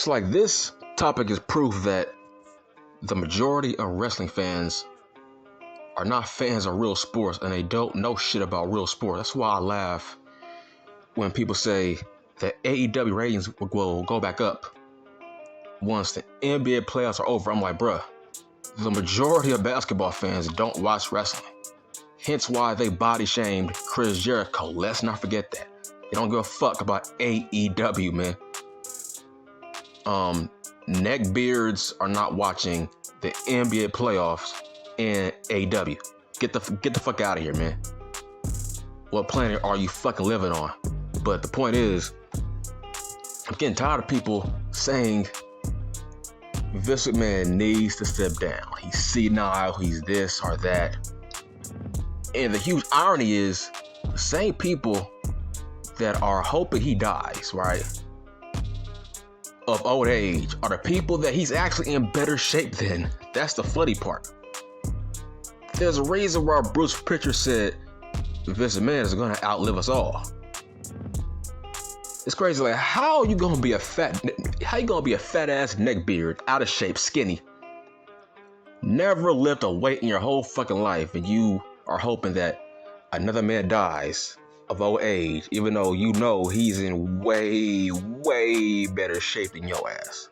It's like this topic is proof that the majority of wrestling fans are not fans of real sports and they don't know shit about real sports. That's why I laugh when people say that AEW ratings will go back up once the NBA playoffs are over. I'm like, bruh, the majority of basketball fans don't watch wrestling. Hence why they body shamed Chris Jericho. Let's not forget that. They don't give a fuck about AEW, man. Neckbeards are not watching the NBA playoffs and AEW. Get the fuck out of here, man. What planet are you fucking living on? But the point is, I'm getting tired of people saying Vince McMahon needs to step down. He's senile, he's this or that. And the huge irony is, the same people that are hoping he dies, right, of old age, are the people that he's actually in better shape than. That's the funny part. There's a reason why Bruce Pritchard said Vince McMahon is gonna outlive us all. It's crazy. Like, how you gonna be a fat ass neckbeard, out of shape, skinny, never lift a weight in your whole fucking life, and you are hoping that another man dies of old age, even though you know he's in way, way better shape than your ass?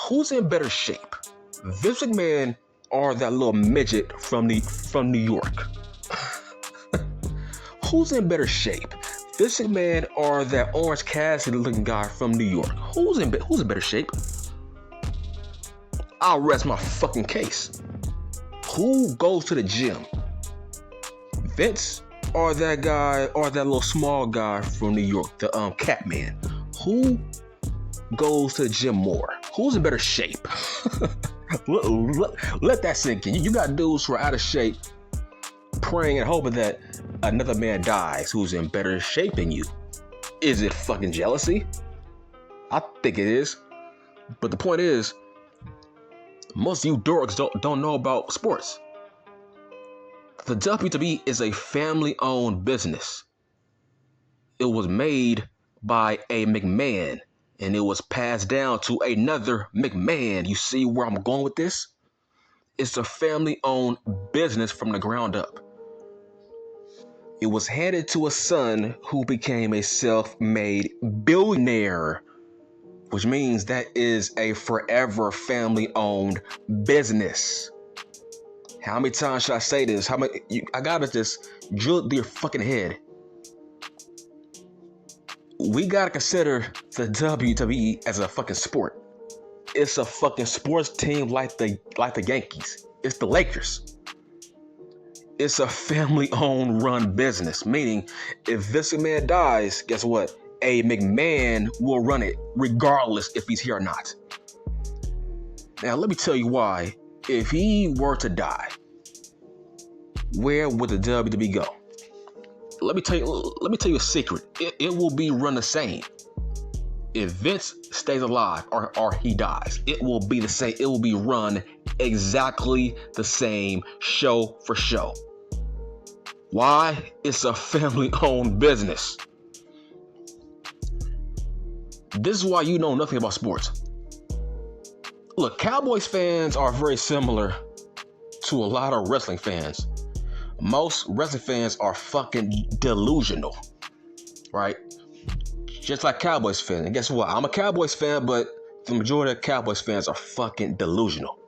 Who's in better shape, Vince McMahon or that little midget from New York? Who's in better shape, Vince McMahon or that Orange Cassidy looking guy from New York? Who's in better shape? I'll rest my fucking case. Who goes to the gym, Vince or that guy or that little small guy from New York, the Catman? Who goes to the gym more? Who's in better shape? Let that sink in. You got dudes who are out of shape, praying and hoping that another man dies who's in better shape than you. Is it fucking jealousy? I think it is. But the point is, most of you dorks don't know about sports. The WWE is a family-owned business. It was made by a McMahon, and it was passed down to another McMahon. You see where I'm going with this? It's a family-owned business from the ground up. It was handed to a son who became a self-made billionaire, which means that is a forever family-owned business. How many times should I say this? I gotta just drill it to your fucking head. We gotta consider the WWE as a fucking sport. It's a fucking sports team like the Yankees. It's the Lakers. It's a family-owned run business, meaning if Vince McMahon dies, guess what? A McMahon will run it regardless if he's here or not. Now, let me tell you why. If he were to die, where would the WWE go? Let me tell you a secret. It will be run the same. If Vince stays alive or he dies, it will be the same. It will be run exactly the same, show for show. Why? It's a family-owned business. This is why you know nothing about sports. Look, Cowboys fans are very similar to a lot of wrestling fans. Most wrestling fans are fucking delusional, right? Just like Cowboys fans. And guess what? I'm a Cowboys fan, but the majority of Cowboys fans are fucking delusional.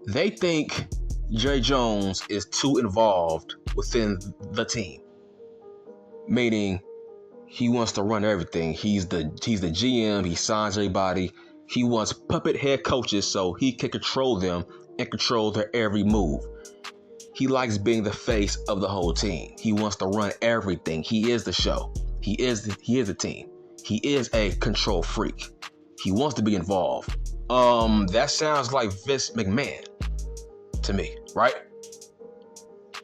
They think Jerry Jones is too involved within the team, meaning he wants to run everything. He's the GM. He signs everybody. He wants puppet head coaches so he can control them and control their every move. He likes being the face of the whole team. He wants to run everything. He is the show. He is the team. He is a control freak. He wants to be involved. That sounds like Vince McMahon to me, right?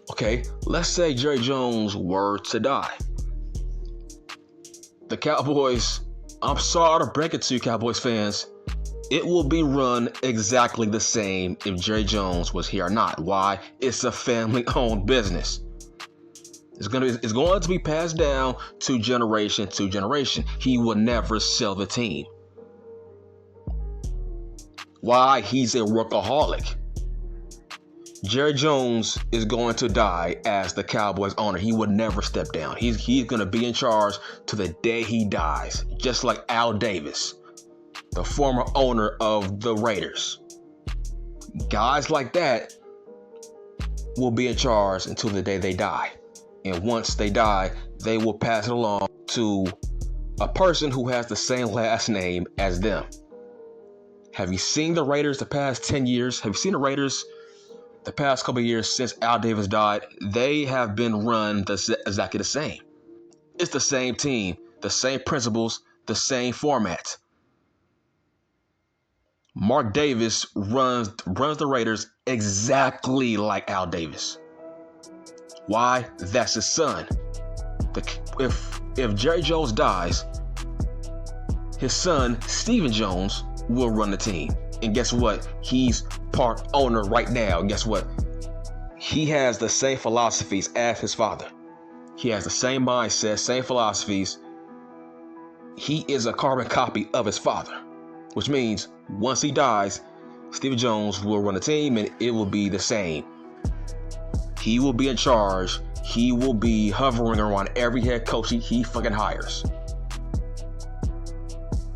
Okay, let's say Jerry Jones were to die. The Cowboys, I'm sorry to break it to you, Cowboys fans, it will be run exactly the same if Jerry Jones was here or not. Why? It's a family-owned business. It's going to be passed down to generation to generation. He will never sell the team. Why? He's a workaholic. Jerry Jones is going to die as the Cowboys owner. He would never step down. He's going to be in charge to the day he dies, just like Al Davis, the former owner of the Raiders. Guys like that will be in charge until the day they die. And once they die, they will pass it along to a person who has the same last name as them. Have you seen the Raiders the past 10 years? Have you seen the Raiders the past couple of years since Al Davis died? They have been run exactly the same. It's the same team, the same principles, the same format. Mark Davis runs the Raiders exactly like Al Davis. Why? That's his son. If Jerry Jones dies, his son, Stephen Jones, will run the team. And guess what? He's part owner right now. And guess what? He has the same philosophies as his father. He has the same mindset, same philosophies. He is a carbon copy of his father, which means once he dies, Stephen Jones will run the team and it will be the same. He will be in charge. He will be hovering around every head coach he fucking hires.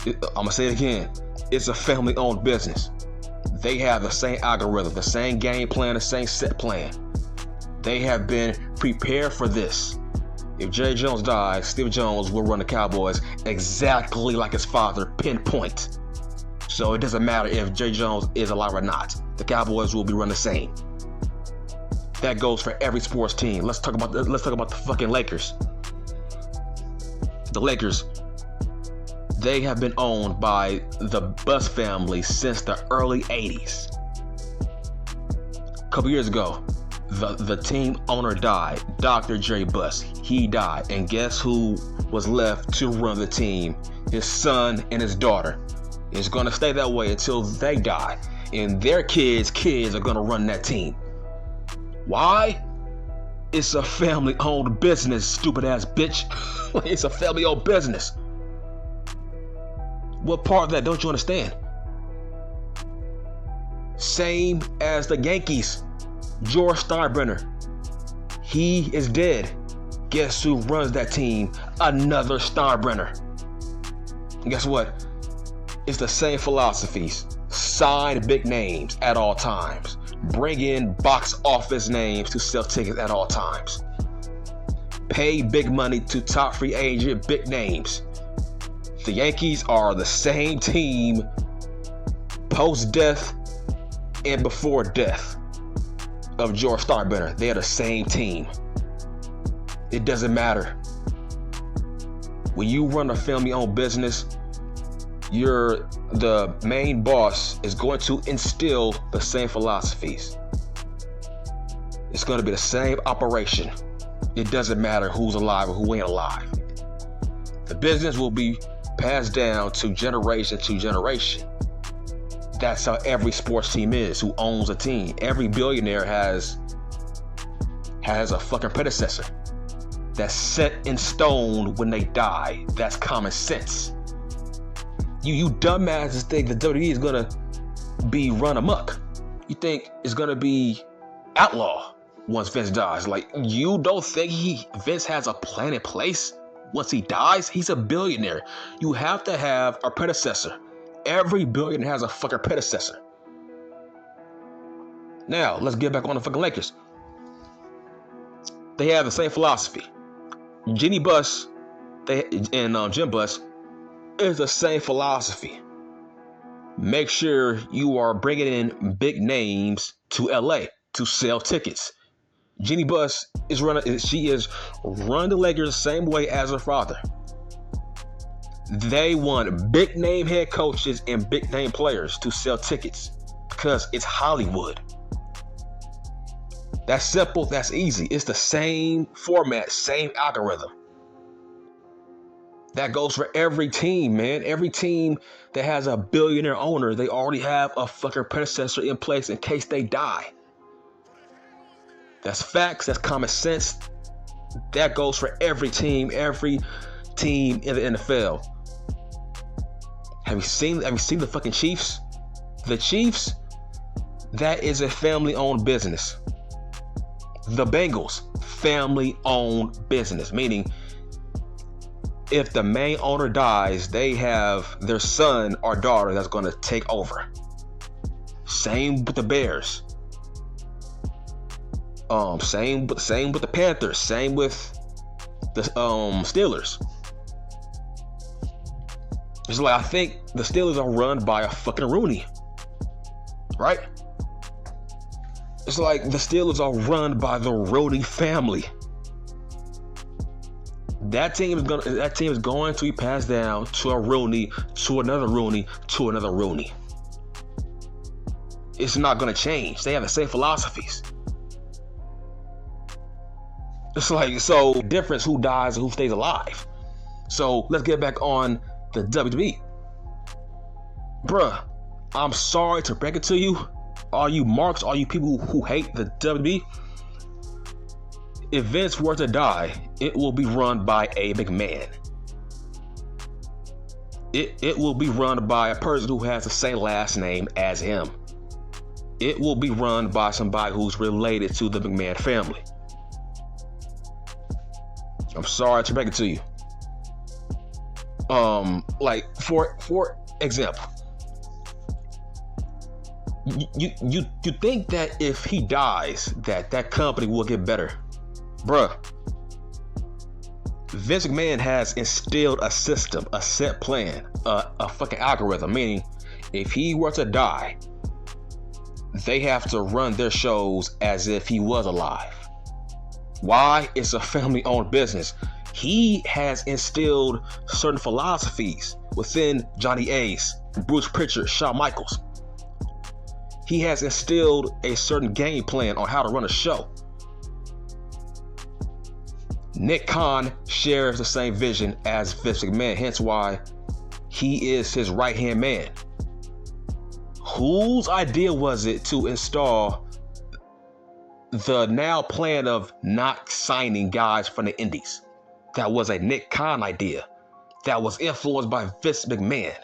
I'm gonna say it again. It's a family-owned business. They have the same algorithm, the same game plan, the same set plan. They have been prepared for this. If Jerry Jones dies, Steve Jones will run the Cowboys exactly like his father, pinpoint. So it doesn't matter if Jerry Jones is alive or not. The Cowboys will be run the same. That goes for every sports team. Let's talk about the fucking Lakers. The Lakers, they have been owned by the Buss family since the early 80s. A couple years ago, the team owner died, Dr. Jerry Buss. He died, and guess who was left to run the team? His son and his daughter. It's going to stay that way until they die, and their kids are going to run that team. Why? It's a family-owned business, stupid ass bitch. It's a family-owned business. What part of that don't you understand? Same as the Yankees. George Steinbrenner. He is dead. Guess who runs that team? Another Steinbrenner. And guess what? It's the same philosophies. Sign big names at all times. Bring in box office names to sell tickets at all times. Pay big money to top free agent big names. The Yankees are the same team post-death and before death of George Steinbrenner. They are the same team. It doesn't matter. When you run a family-owned business, the main boss is going to instill the same philosophies. It's going to be the same operation. It doesn't matter who's alive or who ain't alive. The business will be passed down to generation to generation. That's how every sports team is who owns a team. Every billionaire has a fucking predecessor that's set in stone when they die. That's common sense. You dumbasses think the WWE is gonna be run amok. You think it's gonna be outlaw once Vince dies. Like, you don't think Vince has a plan in place once he dies? He's a billionaire. You have to have a predecessor. Every billionaire has a fucking predecessor. Now, let's get back on the fucking Lakers. They have the same philosophy. Jim Buss is the same philosophy. Make sure you are bringing in big names to LA to sell tickets. Jeannie Buss is running the Lakers the same way as her father. They want big name head coaches and big name players to sell tickets because it's Hollywood. That's simple, that's easy. It's the same format, same algorithm. That goes for every team, man. Every team that has a billionaire owner, they already have a fucking predecessor in place in case they die. That's facts, that's common sense. That goes for every team in the NFL. Have you seen the fucking Chiefs? The Chiefs, that is a family-owned business. The Bengals, family-owned business, meaning if the main owner dies, they have their son or daughter that's going to take over. Same with the Bears. Same with the Panthers. Same with the Steelers. It's like, I think the Steelers are run by a fucking Rooney, right? It's like the Steelers are run by the Rooney family. That team is going to be passed down to a Rooney, to another Rooney, to another Rooney. It's not going to change. They have the same philosophies. It's like, so difference who dies and who stays alive. So let's get back on the WWE. Bruh, I'm sorry to break it to you, all you marks, all you people who hate the WWE. If Vince were to die, it will be run by a McMahon. It will be run by a person who has the same last name as him. It will be run by somebody who's related to the McMahon family. I'm sorry to break it to you. Like for example, you think that if he dies, that company will get better, bruh. Vince McMahon has instilled a system, a set plan, a fucking algorithm. Meaning, if he were to die, they have to run their shows as if he was alive. Why? It's a family-owned business. He has instilled certain philosophies within Johnny Ace, Bruce Pritchard, Shawn Michaels. He has instilled a certain game plan on how to run a show. Nick Khan shares the same vision as Vince McMahon, hence why he is his right-hand man. Whose idea was it to install the now plan of not signing guys from the indies? That was a Nick Khan idea that was influenced by Vince McMahon.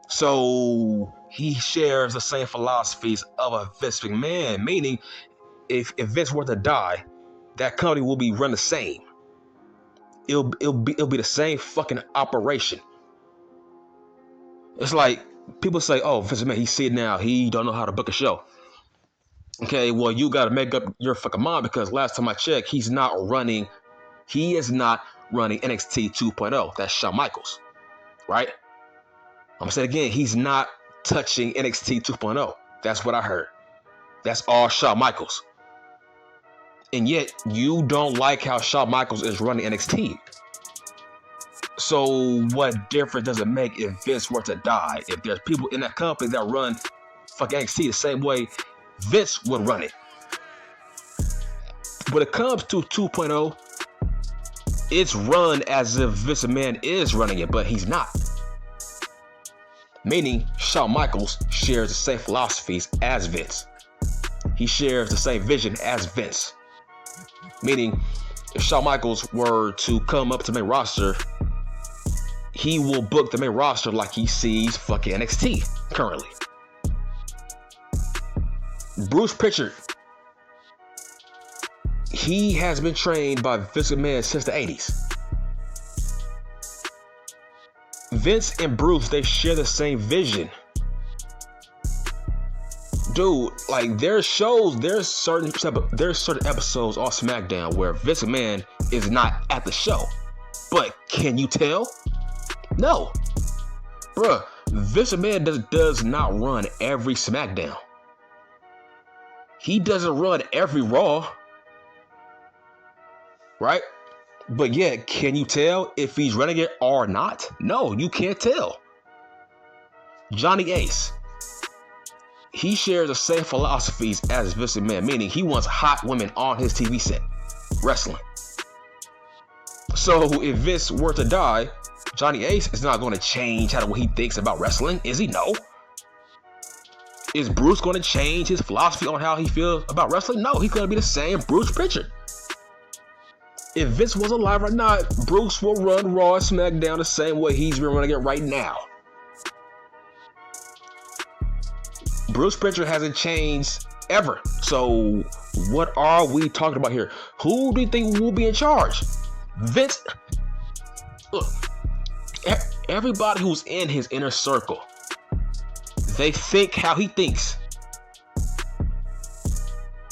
So he shares the same philosophies of a Vince McMahon, meaning if Vince were to die, that company will be run the same. It'll be the same fucking operation. It's like people say, "Oh, Vince McMahon, he's sick now. He don't know how to book a show." Okay, well, you got to make up your fucking mind, because last time I checked, he is not running NXT 2.0. That's Shawn Michaels, right? I'm gonna say it again, he's not touching NXT 2.0. That's what I heard. That's all Shawn Michaels. And yet, you don't like how Shawn Michaels is running NXT. So what difference does it make if Vince were to die? If there's people in that company that run fucking NXT the same way Vince would run it. When it comes to 2.0, it's run as if Vince McMahon is running it, but he's not. Meaning, Shawn Michaels shares the same philosophies as Vince. He shares the same vision as Vince. Meaning, if Shawn Michaels were to come up to the main roster, he will book the main roster like he sees fucking NXT currently. Bruce Pritchard, he has been trained by Vince McMahon since the 80s. Vince and Bruce, they share the same vision. Dude, like there's certain episodes on SmackDown where Vince McMahon is not at the show. But can you tell? No. Bruh, Vince McMahon does not run every SmackDown. He doesn't run every Raw. Right? But yeah, can you tell if he's running it or not? No, you can't tell. Johnny Ace, he shares the same philosophies as Vince McMahon, meaning he wants hot women on his TV set, wrestling. So if Vince were to die, Johnny Ace is not going to change what he thinks about wrestling, is he? No. Is Bruce going to change his philosophy on how he feels about wrestling? No, he's going to be the same Bruce Pritchard. If Vince was alive or not, Bruce will run Raw and SmackDown the same way he's been running it right now. Bruce Pritchard hasn't changed ever. So what are we talking about here? Who do you think will be in charge? Vince? Look, everybody who's in his inner circle, they think how he thinks.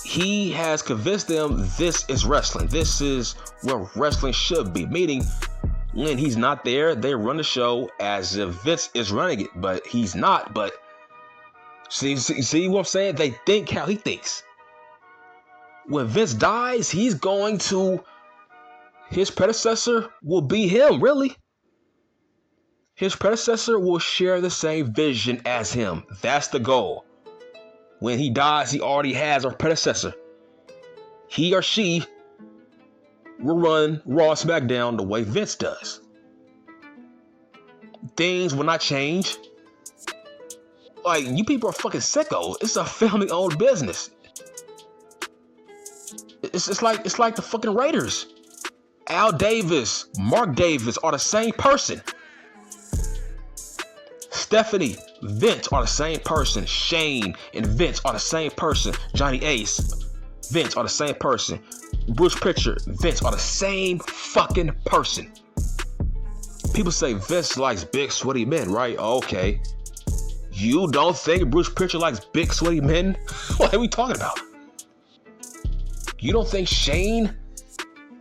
He has convinced them this is wrestling. This is what wrestling should be. Meaning, when he's not there, they run the show as if Vince is running it, but he's not. But see what I'm saying? They think how he thinks. When Vince dies, he's going to... his predecessor will be him, really. His predecessor will share the same vision as him. That's the goal. When he dies, he already has a predecessor. He or she will run Raw and SmackDown the way Vince does. Things will not change. Like, you people are fucking sickos. It's a family-owned business. It's like the fucking Raiders. Al Davis, Mark Davis are the same person. Stephanie, Vince are the same person. Shane and Vince are the same person. Johnny Ace, Vince are the same person. Bruce Pritchard, Vince are the same fucking person. People say Vince likes big sweaty men, right? Okay. You don't think Bruce Pritchard likes big sweaty men? What are we talking about? You don't think Shane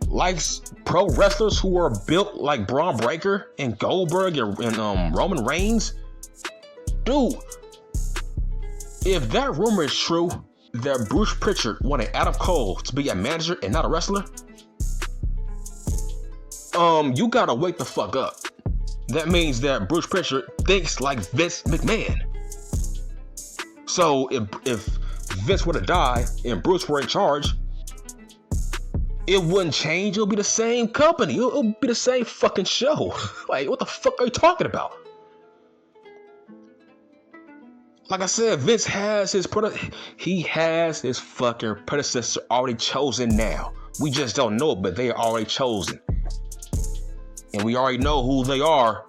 likes pro wrestlers who are built like Braun Breaker and Goldberg and Roman Reigns? Dude, if that rumor is true, that Bruce Pritchard wanted Adam Cole to be a manager and not a wrestler, you gotta wake the fuck up. That means that Bruce Pritchard thinks like Vince McMahon. So if Vince were to die and Bruce were in charge, it wouldn't change. It'll be the same company. It'll be the same fucking show. Like, what the fuck are you talking about? Like I said, Vince has his fucking predecessor already chosen now. We just don't know it, but they are already chosen. And we already know who they are.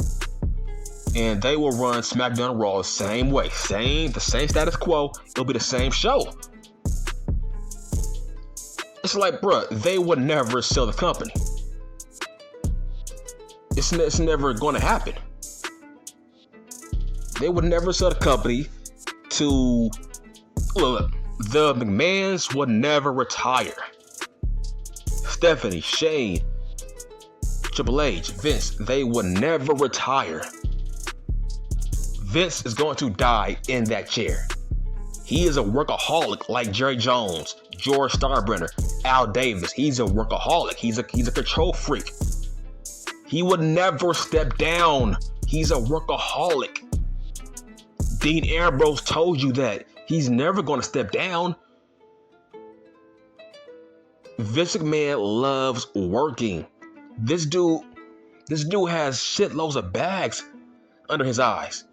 And they will run SmackDown and Raw the same way. The same status quo. It'll be the same show. It's like, bruh, they would never sell the company. It's never going to happen. They would never sell the company to... Look, the McMahons would never retire. Stephanie, Shane, Triple H, Vince, they would never retire. Vince is going to die in that chair. He is a workaholic like Jerry Jones, George Starbrenner, Al Davis. He's a workaholic. He's a control freak. He would never step down. He's a workaholic. Dean Ambrose told you that. He's never going to step down. Vince McMahon loves working. This dude has shitloads of bags under his eyes.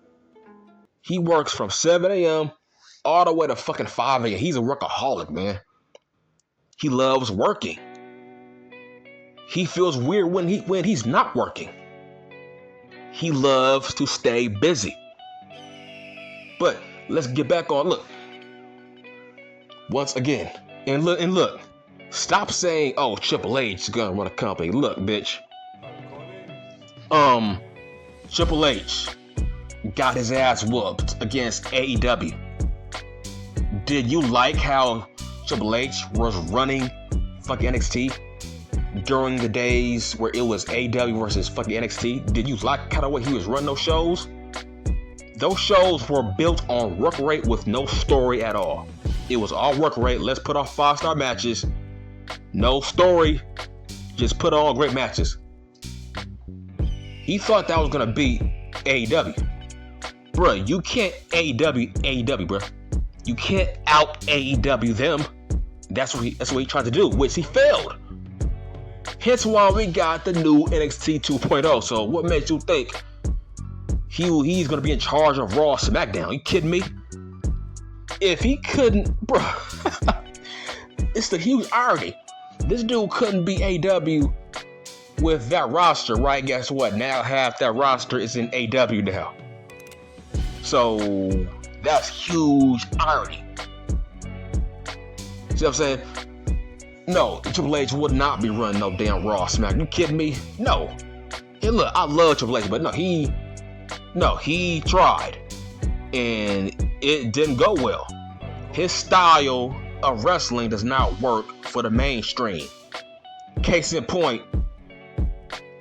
He works from 7 a.m. all the way to fucking 5 a.m. He's a workaholic, man. He loves working. He feels weird when he's not working. He loves to stay busy. But let's get back on. Look. Once again. And look. Stop saying, oh, Triple H is gonna run a company. Look, bitch. Triple H got his ass whooped against AEW. Did you like how Triple H was running fucking NXT during the days where it was AEW versus fucking NXT? Did you like kind of way he was running those shows? Those shows were built on work rate with no story at all. It was all work rate. Let's put on 5-star matches. No story. Just put on great matches. He thought that was gonna beat AEW. Bruh, you can't AEW, bruh. You can't out AEW them. That's what he tried to do, which he failed. Hence why we got the new NXT 2.0. So what makes you think he's gonna be in charge of Raw, SmackDown? You kidding me? If he couldn't, bruh, it's the huge irony. This dude couldn't be AW with that roster, right? Guess what? Now half that roster is in AW now. So that's huge irony. See what I'm saying? No, Triple H would not be running no damn Raw Smack. You kidding me? No. And look, I love Triple H, but he tried. And it didn't go well. His style of wrestling does not work for the mainstream. Case in point,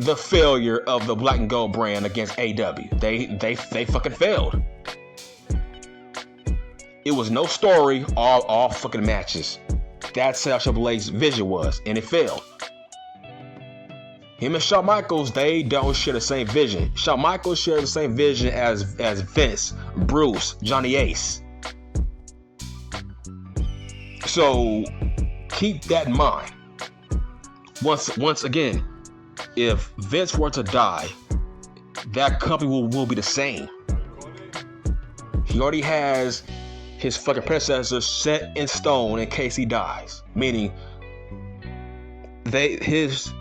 the failure of the Black and Gold brand against AW. They fucking failed. It was no story, all fucking matches. That's how Triple H's vision was, and it failed. Him and Shawn Michaels, they don't share the same vision. Shawn Michaels shares the same vision as Vince, Bruce, Johnny Ace. So keep that in mind. Once again, if Vince were to die, that company will be the same. He already has his fucking predecessor set in stone in case he dies. Meaning, his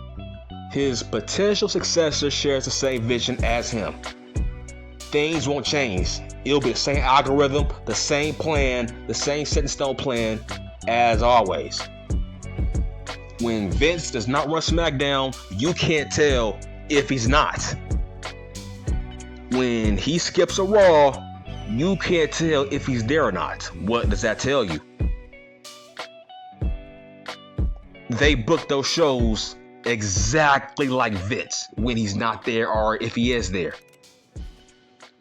potential successor shares the same vision as him. Things won't change. It'll be the same algorithm, the same plan, the same set in stone plan as always. When Vince does not run SmackDown, you can't tell if he's not. When he skips a Raw, you can't tell if he's there or not. What does that tell you? They book those shows exactly like Vince when he's not there or if he is there.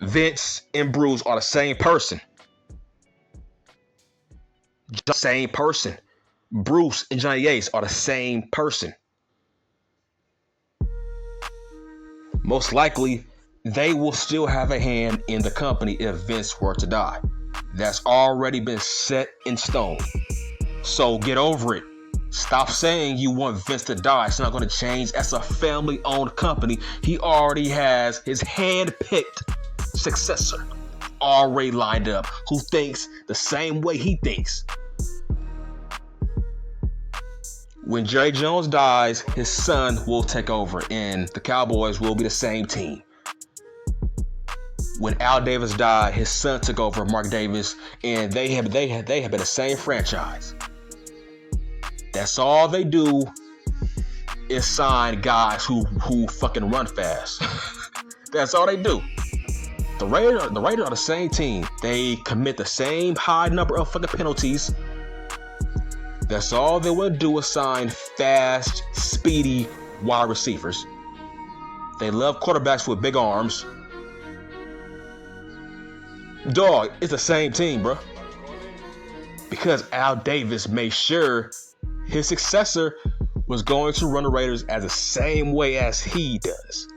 Vince and Bruce are the same person. Same person. Bruce and Johnny Ace are the same person. Most likely, they will still have a hand in the company if Vince were to die. That's already been set in stone. So get over it. Stop saying you want Vince to die. It's not going to change. That's a family-owned company. He already has his hand-picked successor already lined up who thinks the same way he thinks. When Jerry Jones dies, his son will take over and the Cowboys will be the same team. When Al Davis died, his son took over, Mark Davis, and they have been the same franchise. That's all they do is sign guys who fucking run fast. That's all they do. The Raiders are the same team. They commit the same high number of fucking penalties. That's all they want to do is sign fast, speedy wide receivers. They love quarterbacks with big arms. Dog, it's the same team, bro. Because Al Davis made sure his successor was going to run the Raiders as the same way as he does.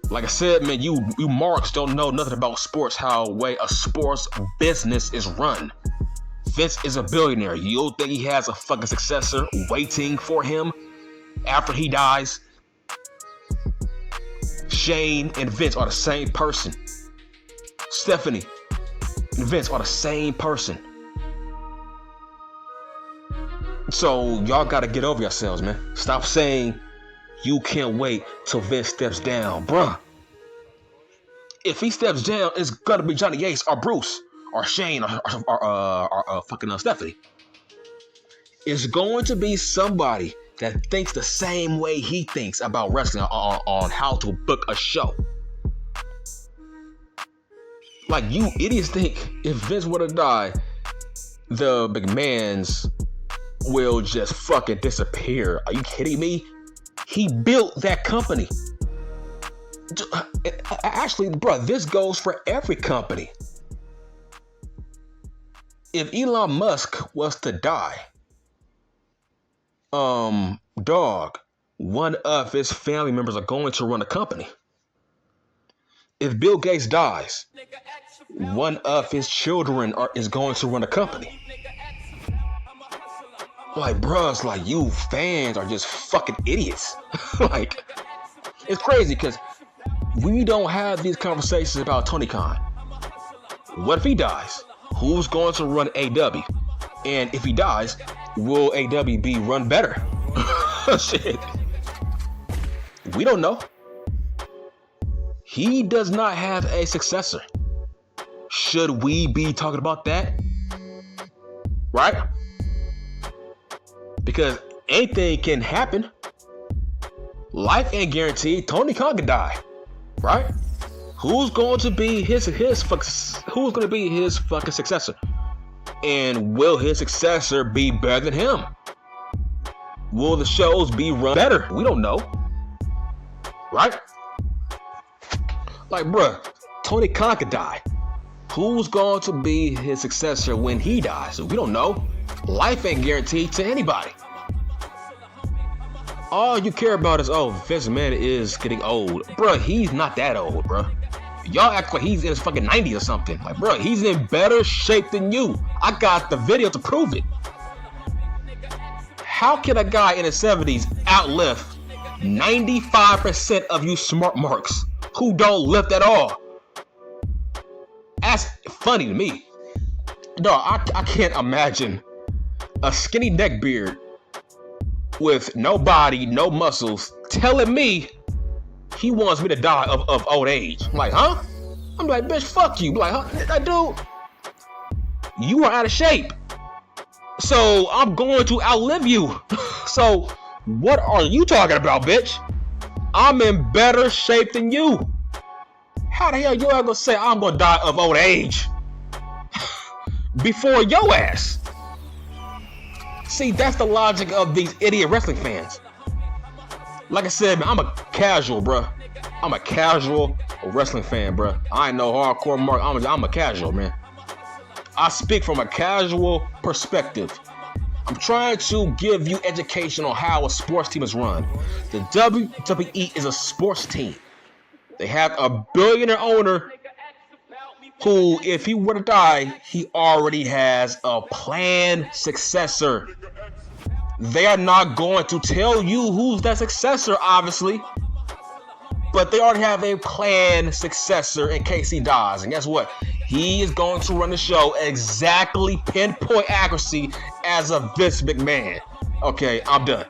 Like I said, man, you marks don't know nothing about sports, how a sports business is run. Vince is a billionaire. You don't think he has a fucking successor waiting for him after he dies? Shane and Vince are the same person. Stephanie and Vince are the same person. So y'all gotta get over yourselves, man. Stop saying you can't wait till Vince steps down. Bruh. If he steps down, it's gonna be Johnny Ace or Bruce or Shane or fucking Stephanie. It's going to be somebody that thinks the same way he thinks about wrestling on how to book a show. Like, you idiots think if Vince were to die, the McMahons will just fucking disappear. Are you kidding me? He built that company. Actually, bro, this goes for every company. If Elon Musk was to die, dog, one of his family members are going to run the company. If Bill Gates dies, one of his children is going to run a company. Like, bruh, it's like you fans are just fucking idiots. Like, it's crazy because we don't have these conversations about Tony Khan. What if he dies? Who's going to run AW? And if he dies, Will AWB run better? Shit. We don't know. He does not have a successor. Should we be talking about that? Right? Because anything can happen. Life ain't guaranteed. Tony Khan could die. Right? Who's going to be his fucking successor? And will his successor be better than him? Will the shows be run better? We don't know. Right? Like, bruh, Tony Khan could die. Who's going to be his successor when he dies? We don't know. Life ain't guaranteed to anybody. All you care about is, oh, Vince McMahon is getting old. Bruh, he's not that old, bruh. Y'all act like he's in his fucking 90s or something. Like, bruh, he's in better shape than you. I got the video to prove it. How can a guy in his 70s outlift 95% of you smart marks who don't lift at all? That's funny to me. Dog, I can't imagine a skinny neckbeard with no body, no muscles, telling me he wants me to die of old age. I'm like, huh? I'm like, bitch, fuck you. I'm like, huh? Dude, you are out of shape. So I'm going to outlive you. So what are you talking about, bitch? I'm in better shape than you. How the hell you are gonna say I'm gonna die of old age before your ass? See, that's the logic of these idiot wrestling fans. Like I said, man, I'm a casual, bruh. I'm a casual wrestling fan, bruh. I ain't no hardcore mark. I'm a casual, man. I speak from a casual perspective. I'm trying to give you education on how a sports team is run. The WWE is a sports team. They have a billionaire owner who, if he were to die, he already has a planned successor. They are not going to tell you who's that successor, obviously. But they already have a planned successor in case he dies. And guess what? He is going to run the show exactly pinpoint accuracy as a Vince McMahon. Okay, I'm done.